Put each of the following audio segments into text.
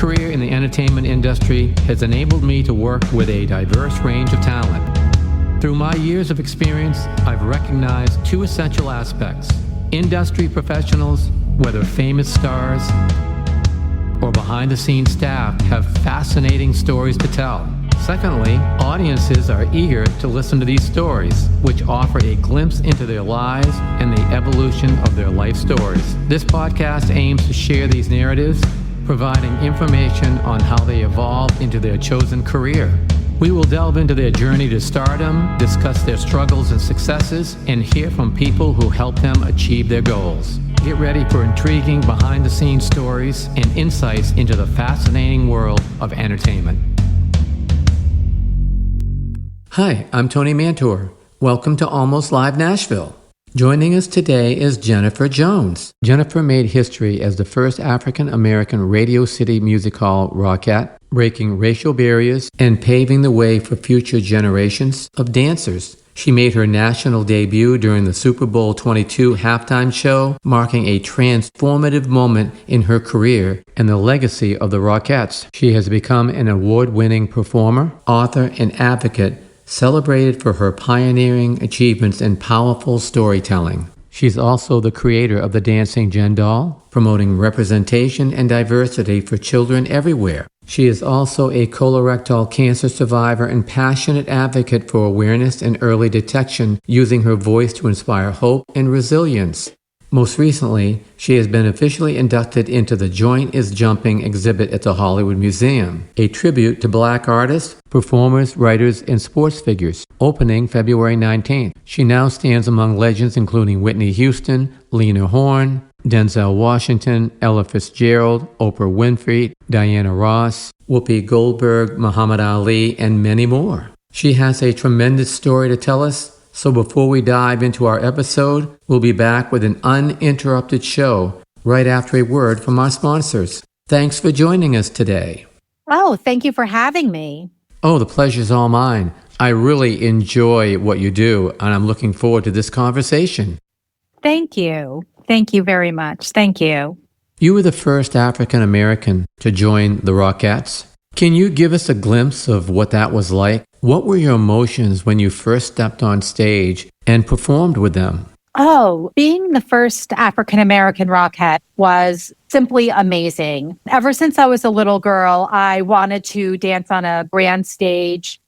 career in the entertainment industry has enabled me to work with a diverse range of talent. Through my years of experience, I've recognized two essential aspects. Industry professionals, whether famous stars or behind-the-scenes staff, have fascinating stories to tell. Secondly, audiences are eager to listen to these stories, which offer a glimpse into their lives and the evolution of their life stories. This podcast aims to share these narratives, providing information on how they evolved into their chosen career. We will delve into their journey to stardom, discuss their struggles and successes, and hear from people who helped them achieve their goals. Get ready for intriguing behind-the-scenes stories and insights into the fascinating world of entertainment. Hi, I'm Tony Mantor. Welcome to Almost Live Nashville. Joining us today is Jennifer Jones. Jennifer made history as the first African-American Radio City Music Hall Rockette, breaking racial barriers and paving the way for future generations of dancers. She made her national debut during the Super Bowl 22 halftime show, marking a transformative moment in her career and the legacy of the Rockettes. She has become an award-winning performer, author, and advocate, celebrated for her pioneering achievements and powerful storytelling. She's also the creator of the Dancing Gen Doll, promoting representation and diversity for children everywhere. She is also a colorectal cancer survivor and passionate advocate for awareness and early detection, using her voice to inspire hope and resilience. Most recently, she has been officially inducted into the Joint is Jumping exhibit at the Hollywood Museum, a tribute to Black artists, performers, writers, and sports figures, opening February 19th. She now stands among legends including Whitney Houston, Lena Horne, Denzel Washington, Ella Fitzgerald, Oprah Winfrey, Diana Ross, Whoopi Goldberg, Muhammad Ali, and many more. She has a tremendous story to tell us, so before we dive into our episode, we'll be back with an uninterrupted show right after a word from our sponsors. Thanks for joining us today. Oh, thank you for having me. Oh, the pleasure's all mine. I really enjoy what you do, and I'm looking forward to this conversation. Thank you. Thank you very much. Thank you. You were the first African American to join the Rockettes. Can you give us a glimpse of what that was like? What were your emotions when you first stepped on stage and performed with them? Oh, being the first African-American Rockette was simply amazing. Ever since I was a little girl, I wanted to dance on a grand stage,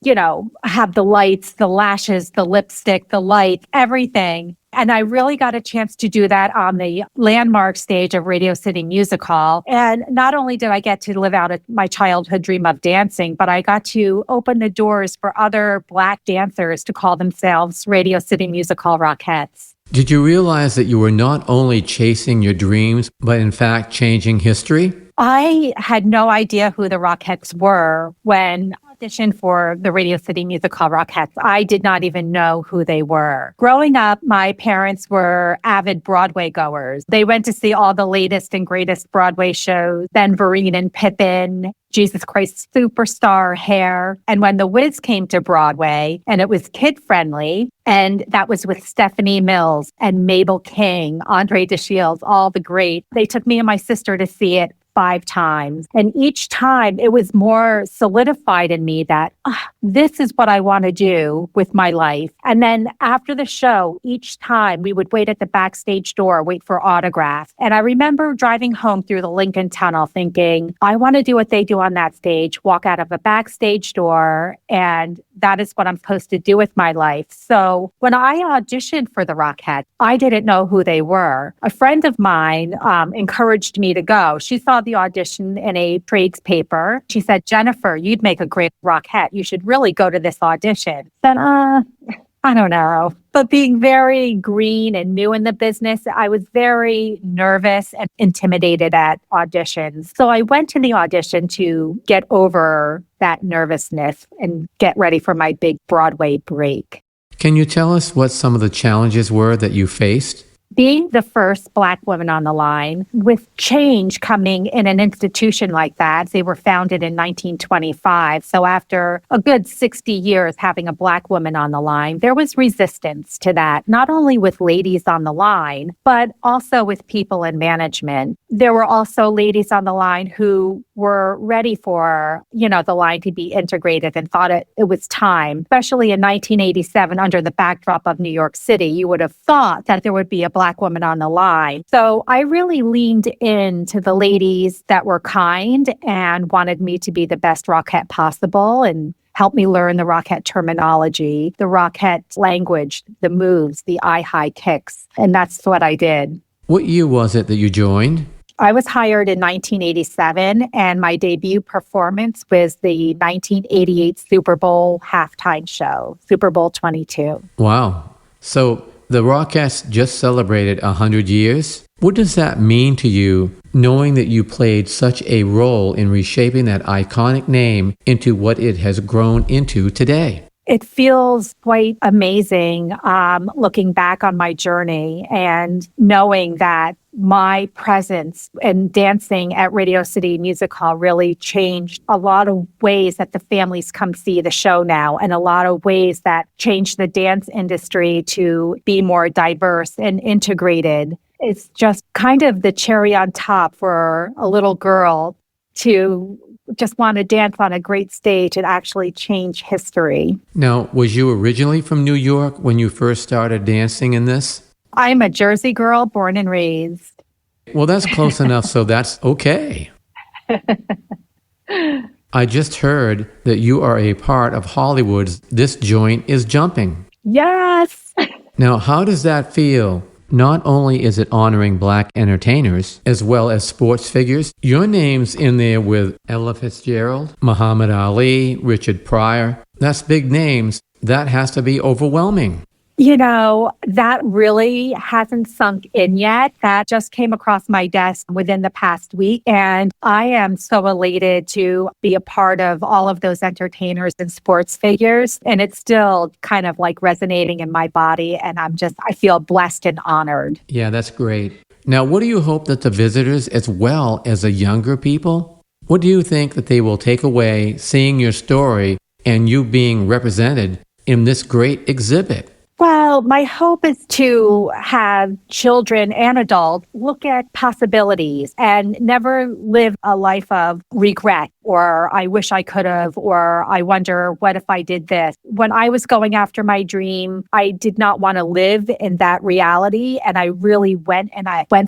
have the lights, the lashes, the lipstick, the lights, everything. And I really got a chance to do that on the landmark stage of Radio City Music Hall. And not only did I get to live out my childhood dream of dancing, but I got to open the doors for other Black dancers to call themselves Radio City Music Hall Rockettes. Did you realize that you were not only chasing your dreams, but in fact changing history? I had no idea who the Rockettes were when I auditioned for the Radio City Music Hall Rockettes. I did not even know who they were. Growing up, my parents were avid Broadway goers. They went to see all the latest and greatest Broadway shows, Ben Vereen and Pippin, Jesus Christ Superstar, Hair. And when The Wiz came to Broadway, and it was kid-friendly, and that was with Stephanie Mills and Mabel King, Andre DeShields, all the great. They took me and my sister to see it 5 times. And each time it was more solidified in me that this is what I want to do with my life. And then after the show, each time we would wait at the backstage door, wait for autographs. And I remember driving home through the Lincoln Tunnel thinking, I want to do what they do on that stage, walk out of a backstage door, and that is what I'm supposed to do with my life. So when I auditioned for the Rockettes, I didn't know who they were. A friend of mine encouraged me to go. She saw the audition in a trades paper. She said, Jennifer, you'd make a great Rockette. You should really go to this audition. Then, I don't know. But being very green and new in the business, I was very nervous and intimidated at auditions. So I went to the audition to get over that nervousness and get ready for my big Broadway break. Can you tell us what some of the challenges were that you faced? being the first Black woman on the line, with change coming in an institution like that, they were founded in 1925. So after a good 60 years having a Black woman on the line, there was resistance to that, not only with ladies on the line, but also with people in management. There were also ladies on the line who were ready for, the line to be integrated and thought it was time, especially in 1987 under the backdrop of New York City. You would have thought that there would be a Black woman on the line. So I really leaned into the ladies that were kind and wanted me to be the best Rockette possible and helped me learn the Rockette terminology, the Rockette language, the moves, the high kicks. And that's what I did. What year was it that you joined? I was hired in 1987, and my debut performance was the 1988 Super Bowl halftime show, Super Bowl 22. Wow. So the Rockettes just celebrated 100 years. What does that mean to you, knowing that you played such a role in reshaping that iconic name into what it has grown into today? It feels quite amazing looking back on my journey and knowing that my presence and dancing at Radio City Music Hall really changed a lot of ways that the families come see the show now, and a lot of ways that changed the dance industry to be more diverse and integrated. It's just kind of the cherry on top for a little girl to just want to dance on a great stage and actually change history. Now, was you originally from New York when you first started dancing in this? I'm a Jersey girl, born and raised. Well, that's close enough, so that's okay. I just heard that you are a part of Hollywood's This Joint is Jumping. Yes. Now, how does that feel? Not only is it honoring Black entertainers, as well as sports figures, your name's in there with Ella Fitzgerald, Muhammad Ali, Richard Pryor. That's big names. That has to be overwhelming. That really hasn't sunk in yet. That just came across my desk within the past week. And I am so elated to be a part of all of those entertainers and sports figures. And it's still kind of like resonating in my body. And I feel blessed and honored. Yeah, that's great. Now, what do you hope that the visitors, as well as the younger people, what do you think that they will take away seeing your story and you being represented in this great exhibit? Well, my hope is to have children and adults look at possibilities and never live a life of regret or I wish I could have, or I wonder what if I did this. When I was going after my dream, I did not want to live in that reality. And I really went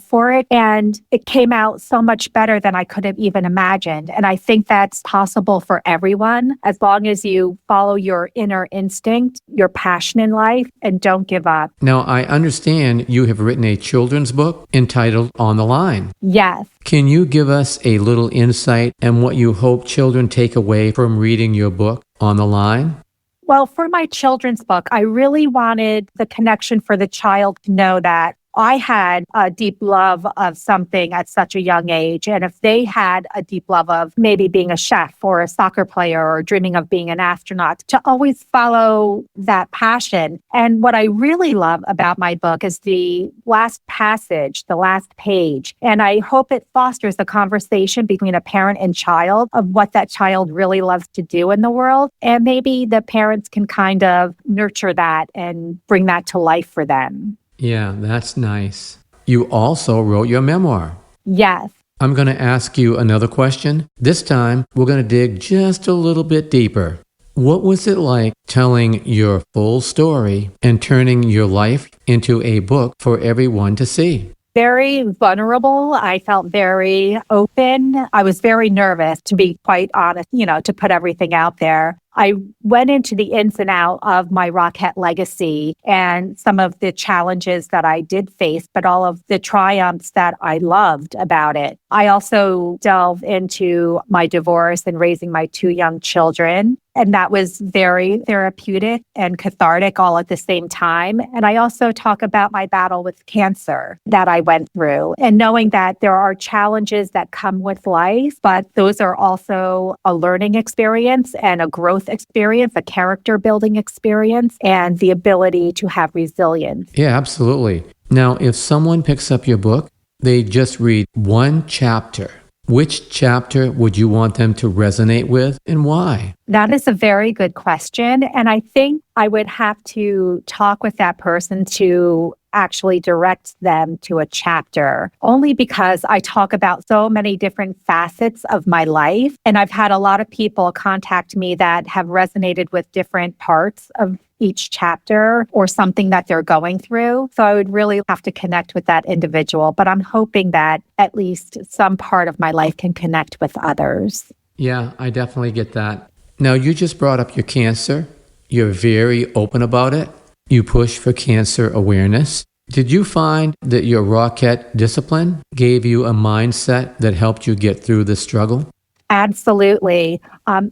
for it. And it came out so much better than I could have even imagined. And I think that's possible for everyone, as long as you follow your inner instinct, your passion in life, and don't give up. Now, I understand you have written a children's book entitled On the Line. Yes. Can you give us a little insight on what you hope children take away from reading your book, On the Line? Well, for my children's book, I really wanted the connection for the child to know that I had a deep love of something at such a young age. And if they had a deep love of maybe being a chef or a soccer player or dreaming of being an astronaut, to always follow that passion. And what I really love about my book is the last passage, the last page. And I hope it fosters a conversation between a parent and child of what that child really loves to do in the world. And maybe the parents can kind of nurture that and bring that to life for them. Yeah, that's nice. You also wrote your memoir. Yes. I'm going to ask you another question. This time, we're going to dig just a little bit deeper. What was it like telling your full story and turning your life into a book for everyone to see? Very vulnerable. I felt very open. I was very nervous, to be quite honest, to put everything out there. I went into the ins and out of my Rockette legacy and some of the challenges that I did face, but all of the triumphs that I loved about it. I also delved into my divorce and raising my 2 young children. And that was very therapeutic and cathartic all at the same time. And I also talk about my battle with cancer that I went through, and knowing that there are challenges that come with life, but those are also a learning experience and a growth experience, a character building experience, and the ability to have resilience. Yeah, absolutely. Now, if someone picks up your book, they just read one chapter. Which chapter would you want them to resonate with and why? That is a very good question. And I think I would have to talk with that person to actually direct them to a chapter, only because I talk about so many different facets of my life. And I've had a lot of people contact me that have resonated with different parts of each chapter or something that they're going through. So I would really have to connect with that individual. But I'm hoping that at least some part of my life can connect with others. Yeah, I definitely get that. Now, you just brought up your cancer. You're very open about it. You push for cancer awareness. Did you find that your Rockette discipline gave you a mindset that helped you get through the struggle? Absolutely.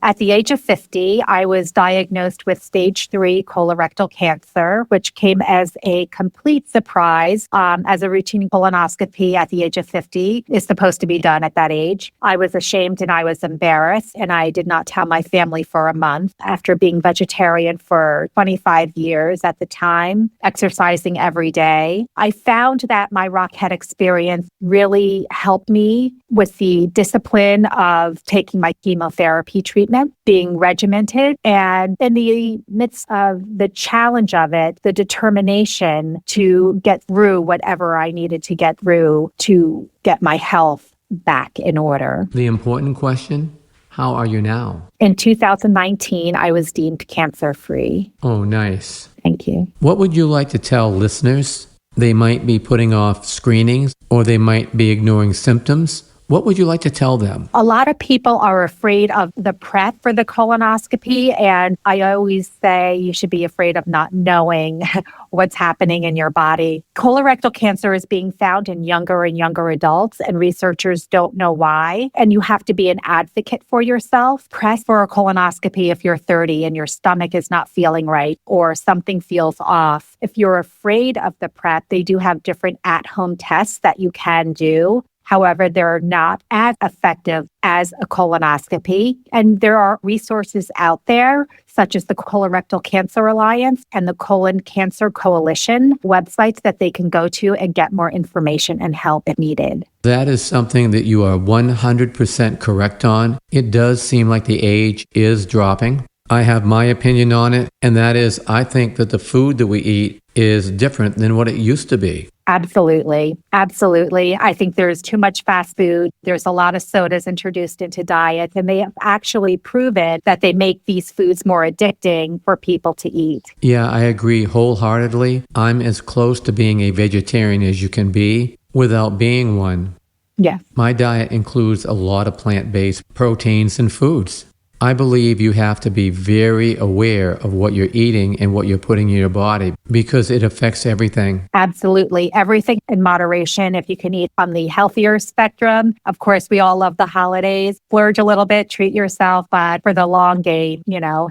At the age of 50, I was diagnosed with stage 3 colorectal cancer, which came as a complete surprise, as a routine colonoscopy at the age of 50 is supposed to be done at that age. I was ashamed and I was embarrassed, and I did not tell my family for a month. After being vegetarian for 25 years at the time, exercising every day, I found that my Rockette experience really helped me with the discipline of taking my chemotherapy treatment, being regimented, and in the midst of the challenge of it, the determination to get through whatever I needed to get through to get my health back in order. The important question, how are you now? In 2019, I was deemed cancer-free. Oh, nice. Thank you. What would you like to tell listeners? They might be putting off screenings or they might be ignoring symptoms. What would you like to tell them? A lot of people are afraid of the prep for the colonoscopy, and I always say you should be afraid of not knowing what's happening in your body. Colorectal cancer is being found in younger and younger adults, and researchers don't know why. And you have to be an advocate for yourself. Press for a colonoscopy if you're 30 and your stomach is not feeling right or something feels off. If you're afraid of the prep, they do have different at-home tests that you can do. However, they're not as effective as a colonoscopy. And there are resources out there, such as the Colorectal Cancer Alliance and the Colon Cancer Coalition websites that they can go to and get more information and help if needed. That is something that you are 100% correct on. It does seem like the age is dropping. I have my opinion on it, and that is I think that the food that we eat is different than what it used to be. Absolutely. Absolutely. I think there's too much fast food. There's a lot of sodas introduced into diets, and they have actually proven that they make these foods more addicting for people to eat. Yeah, I agree wholeheartedly. I'm as close to being a vegetarian as you can be without being one. Yeah. My diet includes a lot of plant-based proteins and foods. I believe you have to be very aware of what you're eating and what you're putting in your body because it affects everything. Absolutely. Everything in moderation. If you can eat on the healthier spectrum, of course, we all love the holidays. Splurge a little bit, treat yourself, but for the long game,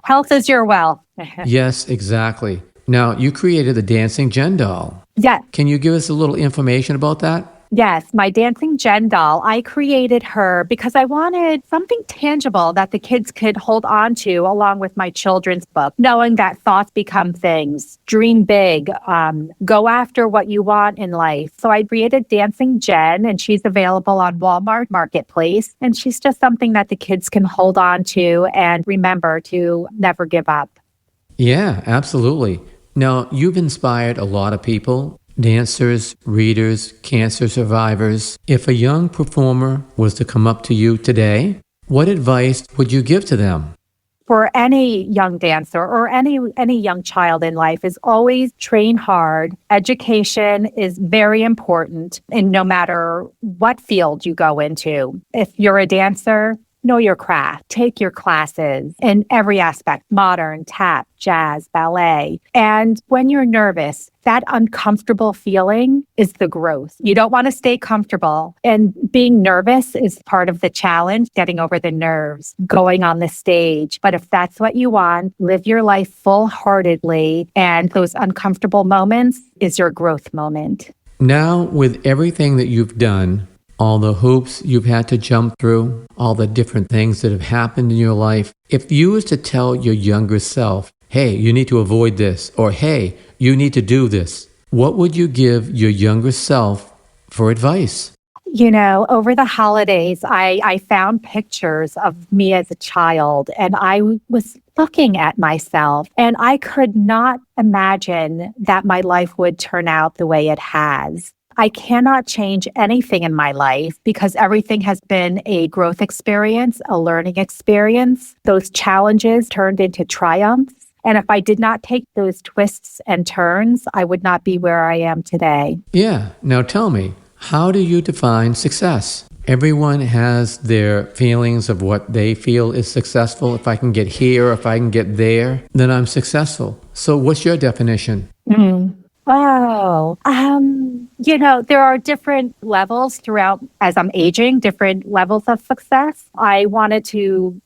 health is your wealth. Yes, exactly. Now, you created the Dancing Jen doll. Yes. Can you give us a little information about that? Yes, my Dancing Jen doll, I created her because I wanted something tangible that the kids could hold on to along with my children's book, knowing that thoughts become things. Dream big, go after what you want in life. So I created Dancing Jen, and she's available on Walmart Marketplace. And she's just something that the kids can hold on to and remember to never give up. Yeah, absolutely. Now, you've inspired a lot of people. Dancers, readers, cancer survivors. If a young performer was to come up to you today, what advice would you give to them? For any young dancer or any young child in life is always train hard. Education is very important in no matter what field you go into. If you're a dancer, know your craft, take your classes in every aspect, modern, tap, jazz, ballet. And when you're nervous, that uncomfortable feeling is the growth. You don't want to stay comfortable. And being nervous is part of the challenge, getting over the nerves, going on the stage. But if that's what you want, live your life full-heartedly. And those uncomfortable moments is your growth moment. Now, with everything that you've done, all the hoops you've had to jump through, all the different things that have happened in your life, if you was to tell your younger self, hey, you need to avoid this, or hey, you need to do this, What would you give your younger self for advice? Over the holidays, I found pictures of me as a child, and I was looking at myself, and I could not imagine that my life would turn out the way it has. I cannot change anything in my life because everything has been a growth experience, a learning experience. Those challenges turned into triumphs. And if I did not take those twists and turns, I would not be where I am today. Yeah. Now tell me, how do you define success? Everyone has their feelings of what they feel is successful. If I can get here, if I can get there, then I'm successful. So what's your definition? Wow. There are different levels throughout as I'm aging, different levels of success. I wanted to,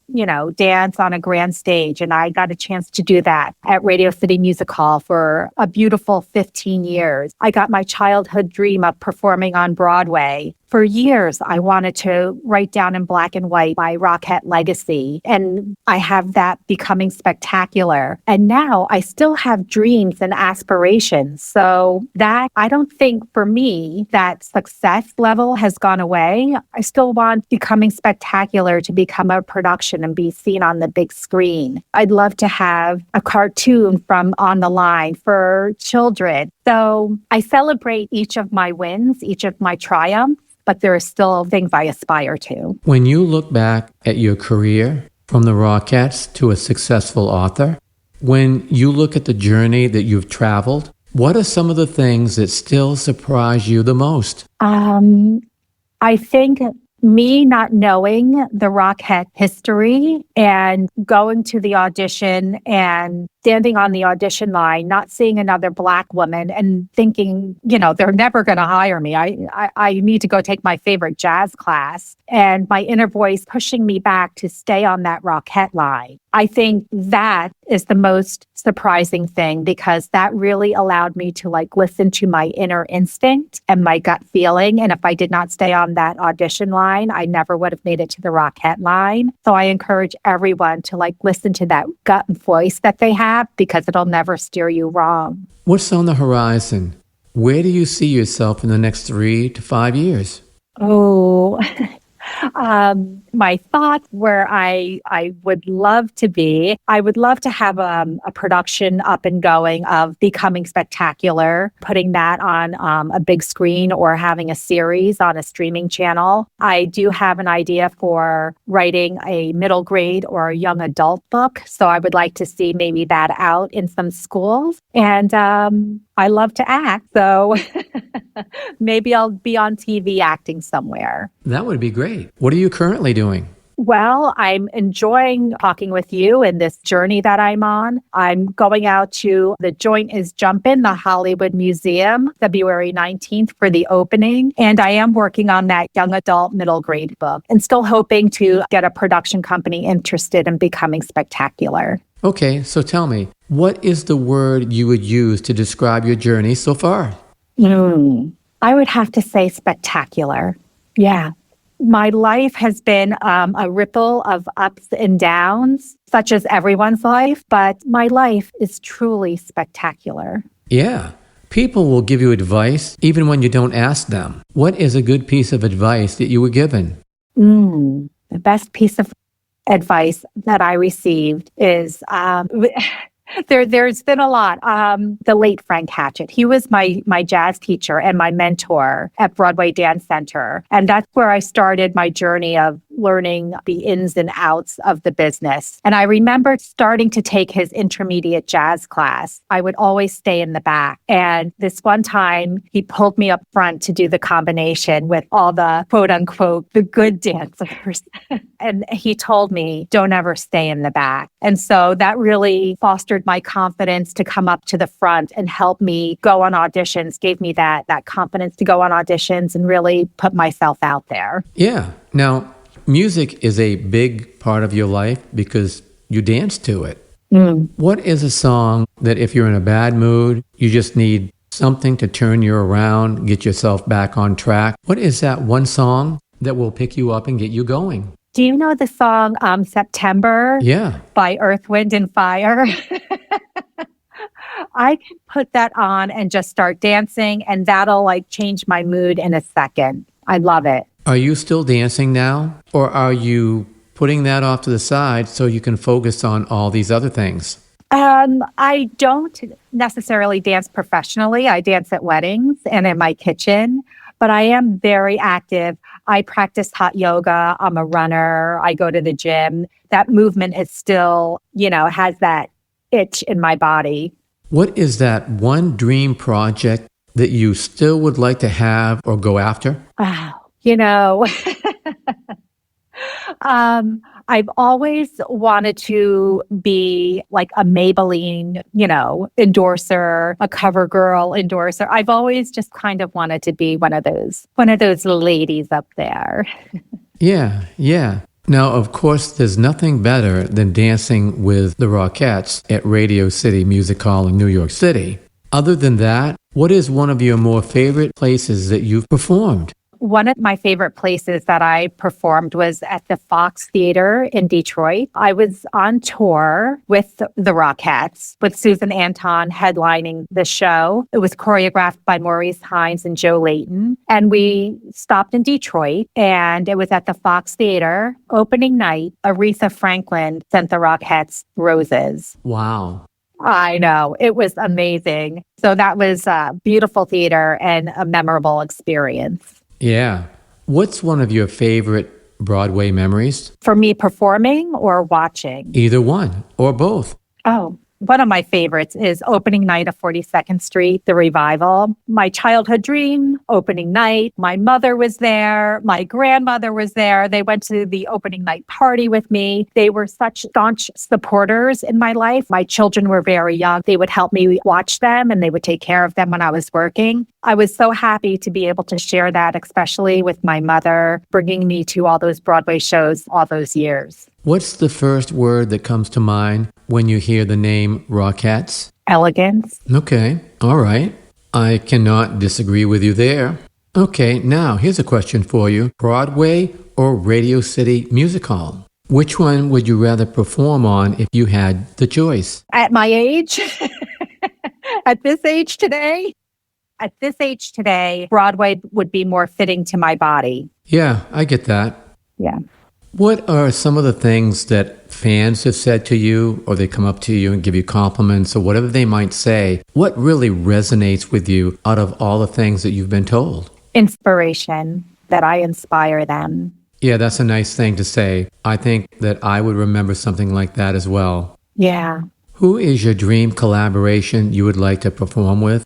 dance on a grand stage, and I got a chance to do that at Radio City Music Hall for a beautiful 15 years. I got my childhood dream of performing on Broadway. For years, I wanted to write down in black and white my Rockette legacy, and I have that becoming spectacular. And now I still have dreams and aspirations. So that, I don't think for me, that success level has gone away. I still want becoming spectacular to become a production and be seen on the big screen. I'd love to have a cartoon from On the Line for children. So I celebrate each of my wins, each of my triumphs, but there are still things I aspire to. When you look back at your career, from the Rockettes to a successful author, when you look at the journey that you've traveled, what are some of the things that still surprise you the most? I think me not knowing the Rockette history and going to the audition and standing on the audition line, not seeing another Black woman and thinking, they're never going to hire me. I need to go take my favorite jazz class. And my inner voice pushing me back to stay on that Rockette line. I think that is the most surprising thing because that really allowed me to listen to my inner instinct and my gut feeling. And if I did not stay on that audition line, I never would have made it to the Rockette line. So I encourage everyone to listen to that gut voice that they have because it'll never steer you wrong. What's on the horizon? Where do you see yourself in the next 3 to 5 years? Oh, my thoughts where I would love to be, I would love to have a production up and going of Becoming Spectacular, putting that on a big screen or having a series on a streaming channel. I do have an idea for writing a middle grade or a young adult book. So I would like to see maybe that out in some schools. And I love to act. So maybe I'll be on TV acting somewhere. That would be great. What are you currently doing? Well, I'm enjoying talking with you in this journey that I'm on. I'm going out to The Joint is Jumpin', the Hollywood Museum, February 19th for the opening. And I am working on that young adult middle grade book and still hoping to get a production company interested in Becoming Spectacular. Okay, so tell me, what is the word you would use to describe your journey so far? I would have to say spectacular. Yeah. My life has been a ripple of ups and downs, such as everyone's life, but my life is truly spectacular. Yeah. People will give you advice even when you don't ask them. What is a good piece of advice that you were given? The best piece of advice that I received is there's been a lot. The late Frank Hatchett. He was my jazz teacher and my mentor at Broadway Dance Center. And that's where I started my journey of learning the ins and outs of the business. And I remember starting to take his intermediate jazz class. I would always stay in the back. And this one time, he pulled me up front to do the combination with all the quote unquote, the good dancers. And he told me, don't ever stay in the back. And so that really fostered my confidence to come up to the front and help me go on auditions, gave me that confidence to go on auditions and really put myself out there. Yeah. Now, music is a big part of your life because you dance to it. What is a song that if you're in a bad mood, you just need something to turn you around, get yourself back on track? What is that one song that will pick you up and get you going? Do you know the song September? Yeah. By Earth, Wind, and Fire? I can put that on and just start dancing, and that'll like change my mood in a second. I love it. Are you still dancing now, or are you putting that off to the side so you can focus on all these other things? I don't necessarily dance professionally. I dance at weddings and in my kitchen, but I am very active. I practice hot yoga. I'm a runner. I go to the gym. That movement is still, has that itch in my body. What is that one dream project that you still would like to have or go after? I've always wanted to be like a Maybelline, endorser, a CoverGirl endorser. I've always just kind of wanted to be one of those ladies up there. Yeah. Now, of course, there's nothing better than dancing with the Rockettes at Radio City Music Hall in New York City. Other than that, what is one of your more favorite places that you've performed? One of my favorite places that I performed was at the Fox Theater in Detroit. I was on tour with the Rockettes, with Susan Anton headlining the show. It was choreographed by Maurice Hines and Joe Layton. And we stopped in Detroit, and it was at the Fox Theater. Opening night, Aretha Franklin sent the Rockettes roses. Wow. I know. It was amazing. So that was a beautiful theater and a memorable experience. Yeah. What's one of your favorite Broadway memories? For me, performing or watching? Either one or both. Oh, one of my favorites is opening night of 42nd Street, the revival. My childhood dream, opening night. My mother was there. My grandmother was there. They went to the opening night party with me. They were such staunch supporters in my life. My children were very young. They would help me watch them, and they would take care of them when I was working. I was so happy to be able to share that, especially with my mother, bringing me to all those Broadway shows all those years. What's the first word that comes to mind when you hear the name Rockettes? Elegance. Okay, all right. I cannot disagree with you there. Okay, now here's a question for you. Broadway or Radio City Music Hall? Which one would you rather perform on if you had the choice? At my age? At this age today? At this age today, Broadway would be more fitting to my body. Yeah, I get that. Yeah. What are some of the things that fans have said to you, or they come up to you and give you compliments, or whatever they might say? What really resonates with you out of all the things that you've been told? Inspiration, that I inspire them. Yeah, that's a nice thing to say. I think that I would remember something like that as well. Yeah. Who is your dream collaboration you would like to perform with?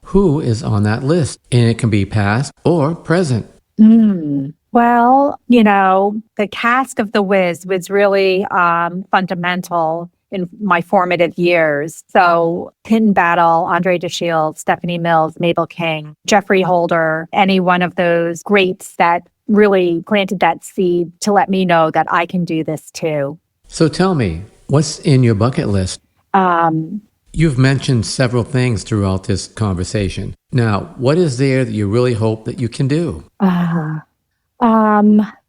Who is on that list? And it can be past or present. Well, the cast of The Wiz was really fundamental in my formative years. So Pin Battle, Andre DeShields, Stephanie Mills, Mabel King, Jeffrey Holder, any one of those greats that really planted that seed to let me know that I can do this too. So tell me, what's in your bucket list? You've mentioned several things throughout this conversation. Now, what is there that you really hope that you can do?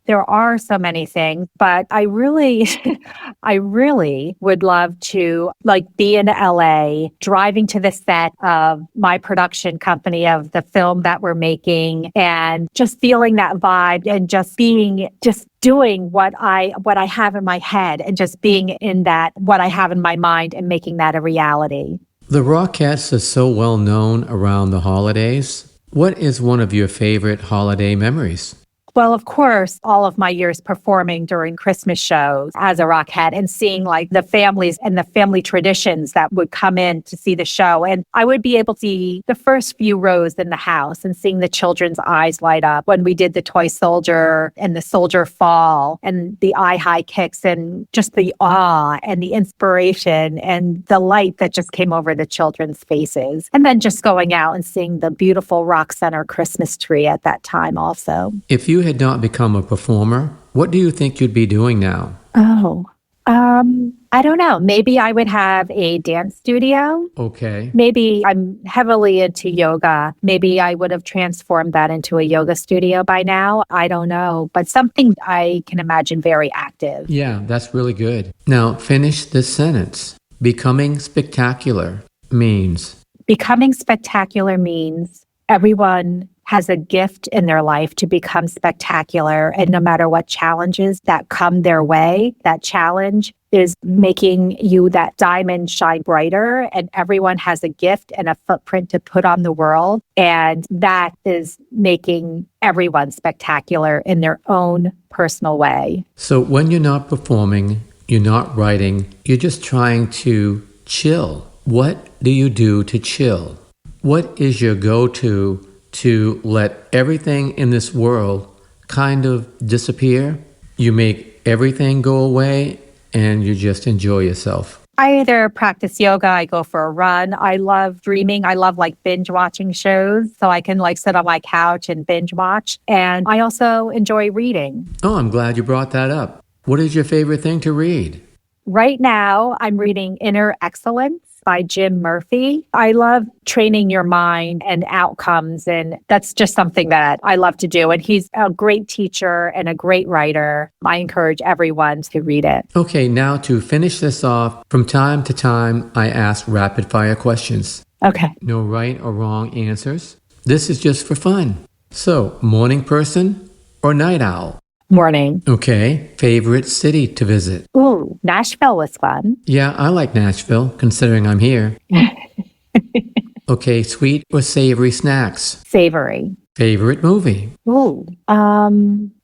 There are so many things, but I really would love to be in LA, driving to the set of my production company of the film that we're making, and just feeling that vibe and just doing what I have in my head and just being in that, what I have in my mind, and making that a reality. The Rockettes are so well known around the holidays. What is one of your favorite holiday memories? Well, of course, all of my years performing during Christmas shows as a Rockette and seeing the families and the family traditions that would come in to see the show. And I would be able to see the first few rows in the house and seeing the children's eyes light up when we did the toy soldier and the soldier fall and the eye high kicks and just the awe and the inspiration and the light that just came over the children's faces. And then just going out and seeing the beautiful Rock Center Christmas tree at that time also. If you had not become a performer, what do you think you'd be doing now? I don't know. Maybe I would have a dance studio. Okay. Maybe I'm heavily into yoga. Maybe I would have transformed that into a yoga studio by now. I don't know. But something I can imagine very active. Yeah, that's really good. Now, finish this sentence. Becoming spectacular means? Becoming spectacular means everyone has a gift in their life to become spectacular. And no matter what challenges that come their way, that challenge is making you that diamond shine brighter. And everyone has a gift and a footprint to put on the world. And that is making everyone spectacular in their own personal way. So when you're not performing, you're not writing, you're just trying to chill. What do you do to chill? What is your go-to to let everything in this world kind of disappear? You make everything go away and you just enjoy yourself. I either practice yoga, I go for a run. I love dreaming. I love binge watching shows. So I can sit on my couch and binge watch. And I also enjoy reading. Oh, I'm glad you brought that up. What is your favorite thing to read? Right now, I'm reading Inner Excellence by Jim Murphy. I love training your mind and outcomes, and that's just something that I love to do. And he's a great teacher and a great writer. I encourage everyone to read it. Okay, now to finish this off, from time to time, I ask rapid fire questions. Okay. No right or wrong answers. This is just for fun. So, morning person or night owl? Morning. Okay. Favorite city to visit? Ooh, Nashville was fun. Yeah, I like Nashville, considering I'm here. Okay, sweet or savory snacks? Savory. Favorite movie? Ooh,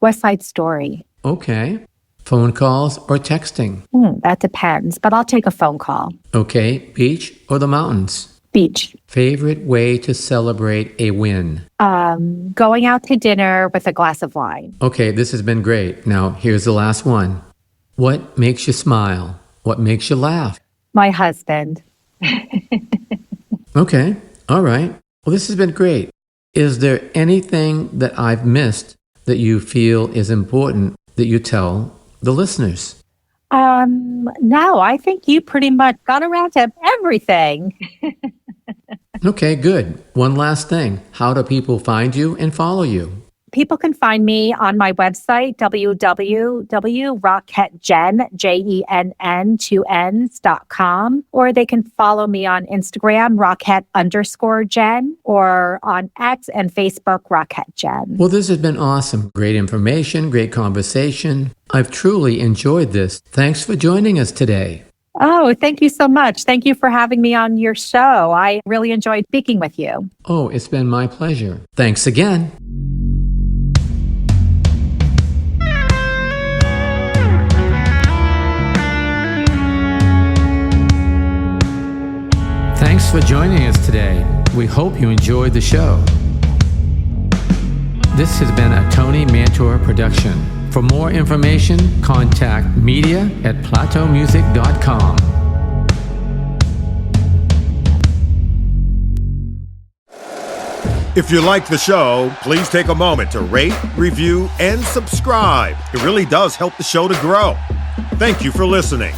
West Side Story. Okay. Phone calls or texting? That depends, but I'll take a phone call. Okay, beach or the mountains? Beach. Favorite way to celebrate a win? Going out to dinner with a glass of wine. Okay, this has been great. Now, here's the last one. What makes you smile? What makes you laugh? My husband. Okay, all right. Well, this has been great. Is there anything that I've missed that you feel is important that you tell the listeners? No, I think you pretty much got around to everything. Okay, good. One last thing. How do people find you and follow you? People can find me on my website, www.rockettejen, or they can follow me on Instagram, Rockette_Jen, or on X and Facebook, Rockette Jen. Well, this has been awesome. Great information, great conversation. I've truly enjoyed this. Thanks for joining us today. Oh, thank you so much. Thank you for having me on your show. I really enjoyed speaking with you. Oh, it's been my pleasure. Thanks again. Thanks for joining us today. We hope you enjoyed the show. This has been a Tony Mantor production. For more information, contact media@plateaumusic.com. If you like the show, please take a moment to rate, review, and subscribe. It really does help the show to grow. Thank you for listening.